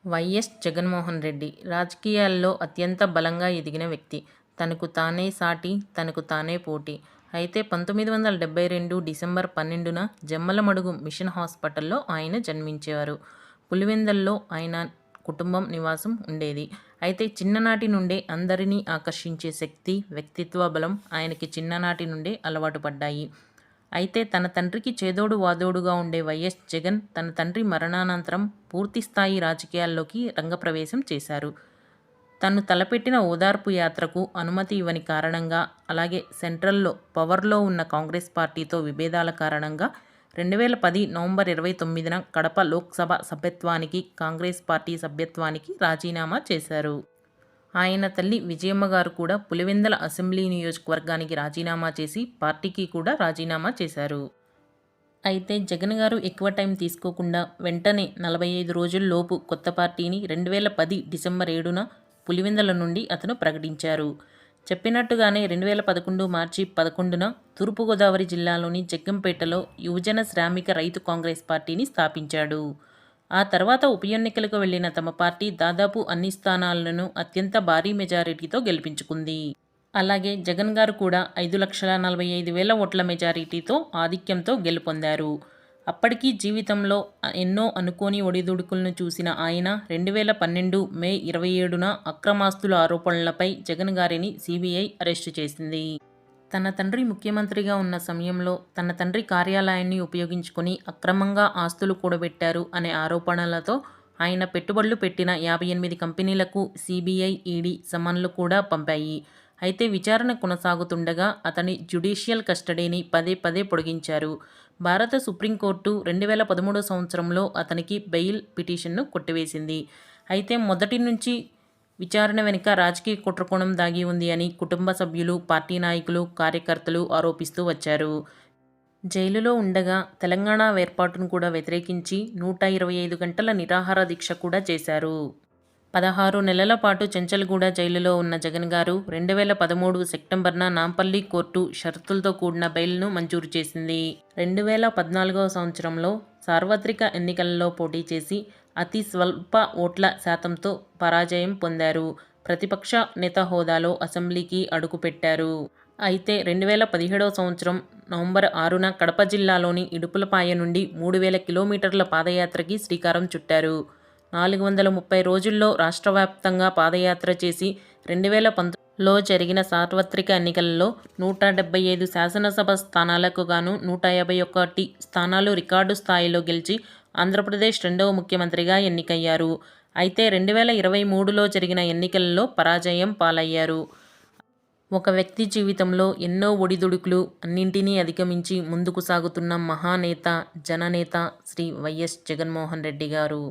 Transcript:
YS Jaganmohan Reddy రాజకీయాల్లో అత్యంత బలంగా ఎదిగిన వ్యక్తి. తనకు తానే సాటి, తనకు తానే పోటీ. అయితే 1972 డిసెంబర్ 12న జమ్మలమడుగు మిషన్ హాస్పిటల్లో ఆయన జన్మించారు. పులివెందులలో ఆయన కుటుంబం నివాసం ఉండేది. అయితే చిన్ననాటి నుండే అందరినీ ఆకర్షించే శక్తి, వ్యక్తిత్వ బలం ఆయనకి చిన్ననాటి నుండే అలవాటు పడ్డాయి. అయితే తన తండ్రికి చేదోడు వాదోడుగా ఉండే వైఎస్ జగన్ తన తండ్రి మరణానంతరం పూర్తిస్థాయి రాజకీయాల్లోకి రంగప్రవేశం చేశారు. తను తలపెట్టిన ఓదార్పు యాత్రకు అనుమతి ఇవ్వని కారణంగా, అలాగే సెంట్రల్లో పవర్లో ఉన్న కాంగ్రెస్ పార్టీతో విభేదాల కారణంగా 2010 నవంబర్ 29న కడప లోక్సభ సభ్యత్వానికి, కాంగ్రెస్ పార్టీ సభ్యత్వానికి రాజీనామా చేశారు. ఆయన తల్లి విజయమ్మ గారు కూడా పులివెందుల అసెంబ్లీ నియోజకవర్గానికి రాజీనామా చేసి పార్టీకి కూడా రాజీనామా చేశారు. అయితే జగన్ గారు ఎక్కువ టైం తీసుకోకుండా వెంటనే 45 రోజుల్లోపు కొత్త పార్టీని 2010 డిసెంబర్ 7న పులివెందుల నుండి అతను ప్రకటించారు. చెప్పినట్టుగానే 2011 మార్చి 11న తూర్పుగోదావరి జిల్లాలోని జగ్గంపేటలో యువజన శ్రామిక రైతు కాంగ్రెస్ పార్టీని స్థాపించాడు. ఆ తర్వాత ఉప ఎన్నికలకు వెళ్లిన తమ పార్టీ దాదాపు అన్ని స్థానాలను అత్యంత భారీ మెజారిటీతో గెలిపించుకుంది. అలాగే జగన్ గారు కూడా 5,45,000 ఓట్ల మెజారిటీతో ఆధిక్యంతో గెలుపొందారు. అప్పటికీ జీవితంలో ఎన్నో అనుకోని ఒడిదుడుకులను చూసిన ఆయన 2012 మే 27న అక్రమాస్తుల ఆరోపణలపై జగన్ గారిని సిబిఐ అరెస్టు చేసింది. తన తండ్రి ముఖ్యమంత్రిగా ఉన్న సమయంలో తన తండ్రి కార్యాలయాన్ని ఉపయోగించుకొని అక్రమంగా ఆస్తులు కూడబెట్టారు అనే ఆరోపణలతో ఆయన పెట్టుబడులు పెట్టిన 58 కంపెనీలకు సిబిఐ, ఈడీ సమన్లు కూడా పంపాయి. అయితే విచారణ కొనసాగుతుండగా అతని జ్యుడిషియల్ కస్టడీని పదే పదే పొడిగించారు. భారత సుప్రీంకోర్టు 2013 సంవత్సరంలో అతనికి బెయిల్ పిటిషన్ను కొట్టివేసింది. అయితే మొదటి నుంచి విచారణ వెనుక రాజకీయ కుట్రకోణం దాగి ఉంది అని కుటుంబ సభ్యులు, పార్టీ నాయకులు, కార్యకర్తలు ఆరోపిస్తూ వచ్చారు. జైలులో ఉండగా తెలంగాణ ఏర్పాటును కూడా వ్యతిరేకించి 125 గంటల నిరాహార దీక్ష కూడా చేశారు. 16 నెలల పాటు చెంచల్గూడ జైలులో ఉన్న జగన్ గారు 2013 సెప్టెంబర్న నాంపల్లి కోర్టు షరతులతో కూడిన బెయిల్ను మంజూరు చేసింది. 2014 సంవత్సరంలో సార్వత్రిక ఎన్నికలలో పోటీ చేసి అతి స్వల్ప ఓట్ల శాతంతో పరాజయం పొందారు. ప్రతిపక్ష నేత హోదాలో అసెంబ్లీకి అడుగుపెట్టారు. అయితే 2017 సంవత్సరం నవంబర్ 6న కడప జిల్లాలోని ఇడుపులపాయ నుండి 3,000 కిలోమీటర్ల పాదయాత్రకి శ్రీకారం చుట్టారు. 430 రోజుల్లో రాష్ట్రవ్యాప్తంగా పాదయాత్ర చేసి 2019లో జరిగిన సార్వత్రిక ఎన్నికలలో 175 శాసనసభ స్థానాలకు గాను 151 స్థానాలు రికార్డు స్థాయిలో గెలిచి ఆంధ్రప్రదేశ్ రెండవ ముఖ్యమంత్రిగా ఎన్నికయ్యారు. అయితే 2023లో జరిగిన ఎన్నికలలో పరాజయం పాలయ్యారు. ఒక వ్యక్తి జీవితంలో ఎన్నో ఒడిదుడుకులు అన్నింటినీ అధిగమించి ముందుకు సాగుతున్న మహానేత, జననేత శ్రీ వైఎస్ జగన్మోహన్ రెడ్డి గారు.